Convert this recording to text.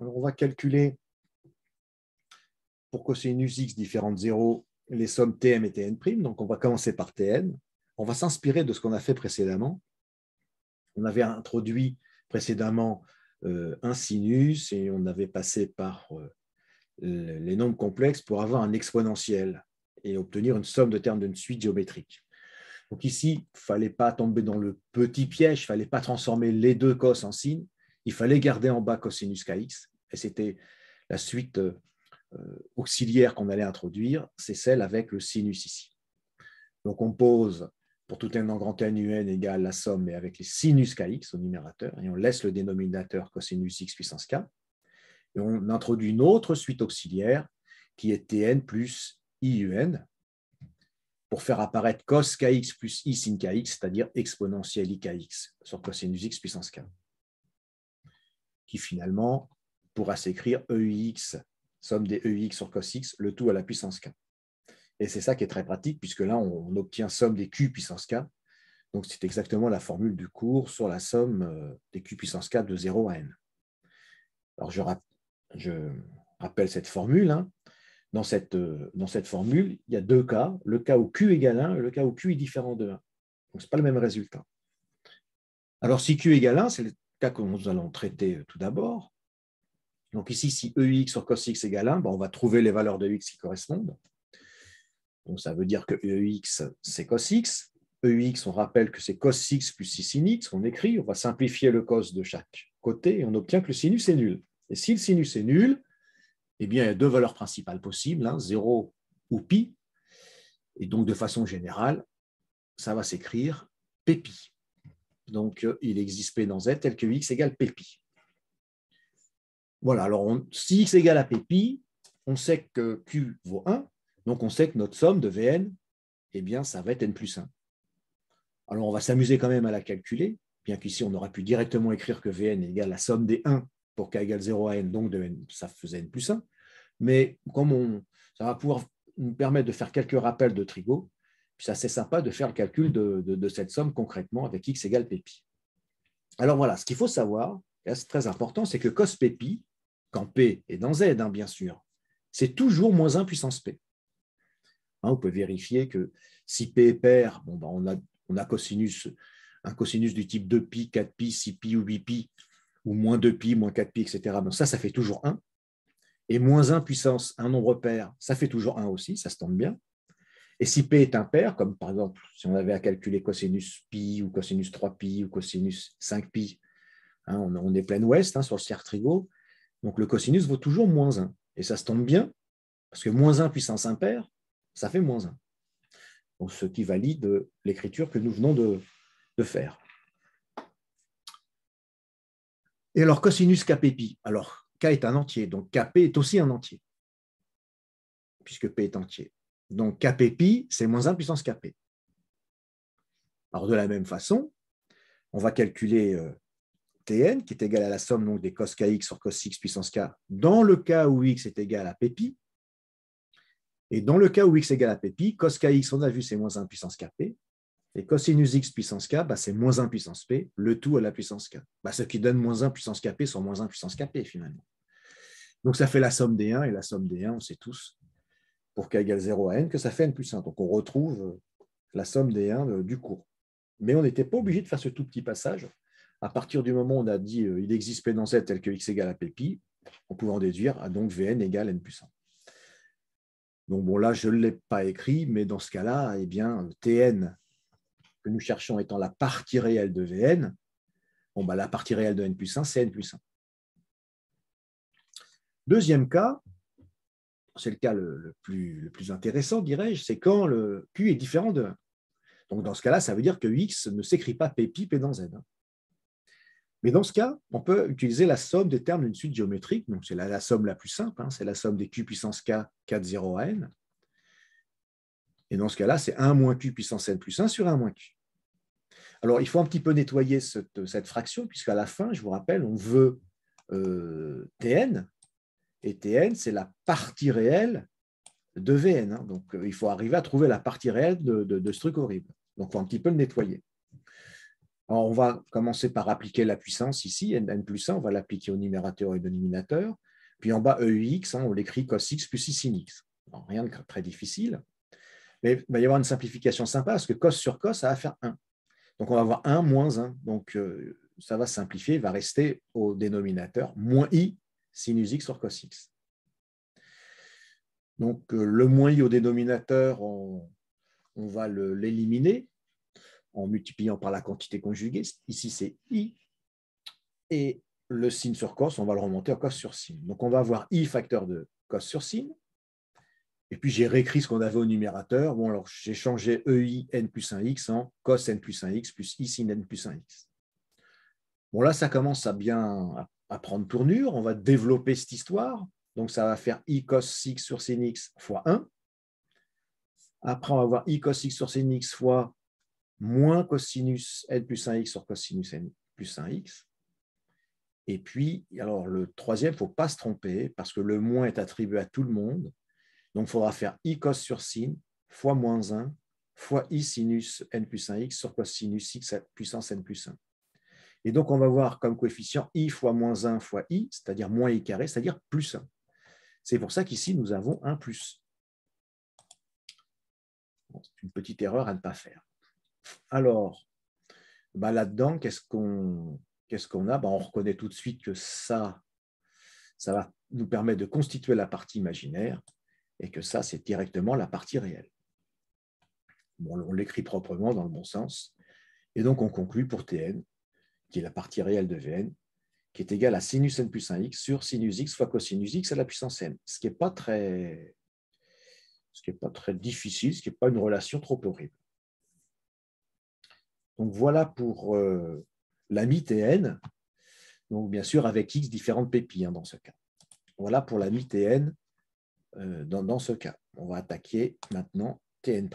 Alors, on va calculer pour cosinus x différent de 0 les sommes Tm et Tn'. Donc, on va commencer par Tn. On va s'inspirer de ce qu'on a fait précédemment. On avait introduit précédemment un sinus et on avait passé par les nombres complexes pour avoir un exponentiel et obtenir une somme de termes d'une suite géométrique. Donc ici, il ne fallait pas tomber dans le petit piège, il ne fallait pas transformer les deux cos en sin, il fallait garder en bas cosinus kx, et c'était la suite auxiliaire qu'on allait introduire, c'est celle avec le sinus ici. Donc on pose pour tout n en grand N un égale la somme, mais avec les sinus kx au numérateur, et on laisse le dénominateur cosinus x puissance k, et on introduit une autre suite auxiliaire qui est Tn plus IUN, pour faire apparaître cos kx plus i sin kx, c'est-à-dire exponentielle ikx sur cosinus x puissance k, qui finalement pourra s'écrire EIX, somme des EIX sur cos x, le tout à la puissance k. Et c'est ça qui est très pratique, puisque là, on obtient somme des q puissance k. Donc, c'est exactement la formule du cours sur la somme des q puissance k de 0 à n. Alors, je rappelle cette formule. Dans cette formule, il y a deux cas, le cas où q égale 1 et le cas où q est différent de 1. Donc, ce n'est pas le même résultat. Alors, si q égale 1, c'est le cas que nous allons traiter tout d'abord. Donc, ici, si EIX sur cos x égale 1, on va trouver les valeurs de x qui correspondent. Donc, ça veut dire que EIX, c'est cos x. EIX, on rappelle que c'est cos x plus 6 sin x. On écrit, on va simplifier le cos de chaque côté et on obtient que le sinus est nul. Et si le sinus est nul, eh bien, il y a deux valeurs principales possibles, 0 ou pi. Et donc, de façon générale, ça va s'écrire Ppi. Donc, il existe P dans Z tel que x égale Ppi. Voilà, alors si x égale à Ppi, on sait que Q vaut 1, donc on sait que notre somme de Vn, eh bien, ça va être n plus 1. Alors, on va s'amuser quand même à la calculer, bien qu'ici, on aurait pu directement écrire que Vn égale la somme des 1 pour k égale 0 à n, donc de n, ça faisait n plus 1. Mais comme ça va pouvoir nous permettre de faire quelques rappels de trigo, puis c'est assez sympa de faire le calcul de cette somme concrètement avec x égale Ppi. Alors voilà, ce qu'il faut savoir, et c'est très important, c'est que cos Ppi, quand P est dans Z, bien sûr, c'est toujours moins 1 puissance P. Vous pouvez vérifier que si P est pair, on a un cosinus du type 2pi, 4pi, 6pi ou 8pi, ou moins 2pi, moins 4pi, etc. Donc ça fait toujours 1. Et moins 1 puissance un nombre pair, ça fait toujours 1 aussi, ça se tente bien. Et si P est impair, comme par exemple si on avait à calculer cosinus pi ou cosinus 3pi ou cosinus 5pi, on est plein ouest sur le cercle trigo, donc le cosinus vaut toujours moins 1. Et ça se tombe bien, parce que moins 1 puissance impair, ça fait moins 1. Donc, ce qui valide l'écriture que nous venons de faire. Et alors, cosinus kPpi, alors k est un entier, donc kp est aussi un entier, puisque p est entier. Donc, kPpi, c'est moins 1 puissance kp. Alors, de la même façon, on va calculer Tn, qui est égal à la somme donc, des cos kx sur cos x puissance k, dans le cas où x est égal à Ppi. Et dans le cas où x est égal à Ppi, cos kx, on a vu, c'est moins 1 puissance kp. Et cosinus x puissance k, c'est moins 1 puissance p, le tout à la puissance k. Ce qui donne moins 1 puissance kp sur moins 1 puissance kp, finalement. Donc, ça fait la somme des 1, et la somme des 1, on sait tous, pour k égale 0 à n, que ça fait n plus 1. Donc, on retrouve la somme des 1 du cours. Mais on n'était pas obligé de faire ce tout petit passage. À partir du moment où on a dit il existe P dans Z tel que x égale à Ppi, on pouvait en déduire donc Vn égale n plus 1. Donc, là, je ne l'ai pas écrit, mais dans ce cas-là, eh bien, Tn que nous cherchons étant la partie réelle de Vn, la partie réelle de n plus 1, c'est n plus 1. Deuxième cas, c'est le cas le plus intéressant, dirais-je, c'est quand le Q est différent de 1. Donc, dans ce cas-là, ça veut dire que x ne s'écrit pas Ppi, P dans Z. Mais dans ce cas, on peut utiliser la somme des termes d'une suite géométrique. Donc, c'est la somme la plus simple, c'est la somme des Q puissance K, K de 0 à N. Et dans ce cas-là, c'est 1 moins Q puissance N plus 1 sur 1 moins Q. Alors, il faut un petit peu nettoyer cette fraction, puisqu'à la fin, je vous rappelle, on veut Tn, et Tn, c'est la partie réelle de Vn. Donc, il faut arriver à trouver la partie réelle de ce truc horrible. Donc, il faut un petit peu le nettoyer. Alors, on va commencer par appliquer la puissance ici, n plus 1, on va l'appliquer au numérateur et au dénominateur. Puis en bas, EUX, on l'écrit cos x plus I sin x. Alors, rien de très difficile. Mais il va y avoir une simplification sympa, parce que cos sur cos, ça va faire 1. Donc, on va avoir 1 moins 1. Donc, ça va simplifier, il va rester au dénominateur moins I sinus x sur cos x. Donc, le moins I au dénominateur, on va l'éliminer en multipliant par la quantité conjuguée. Ici, c'est I. Et le sin sur cos, on va le remonter en cos sur sin. Donc, on va avoir I facteur de cos sur sin. Et puis, j'ai réécrit ce qu'on avait au numérateur. Bon, alors, j'ai changé EI n plus 1x en cos n plus 1x plus I sin n plus 1x. Bon, là, ça commence à bien à prendre tournure. On va développer cette histoire. Donc, ça va faire I cos x sur sin x fois 1. Après, on va avoir I cos x sur sin x fois moins cosinus n plus 1x sur cosinus n plus 1x. Et puis, alors le troisième, il ne faut pas se tromper, parce que le moins est attribué à tout le monde. Donc, il faudra faire I cos sur sin fois moins 1 fois I sinus n plus 1x sur cosinus x puissance n plus 1. Et donc, on va voir comme coefficient I fois moins 1 fois I, c'est-à-dire moins I carré, c'est-à-dire plus 1. C'est pour ça qu'ici, nous avons un plus. Bon, c'est une petite erreur à ne pas faire. Alors, là-dedans, qu'est-ce qu'on a? On reconnaît tout de suite que ça va nous permettre de constituer la partie imaginaire et que ça, c'est directement la partie réelle. Bon, on l'écrit proprement dans le bon sens. Et donc, on conclut pour Tn, qui est la partie réelle de Vn, qui est égale à sinus n plus 1x sur sinus x fois cosinus x à la puissance n, ce qui n'est pas très difficile, ce qui n'est pas une relation trop horrible. Donc, voilà pour l'ami Tn, donc bien sûr avec x différentes pépilles dans ce cas. Voilà pour l'ami Tn dans ce cas. On va attaquer maintenant Tn'.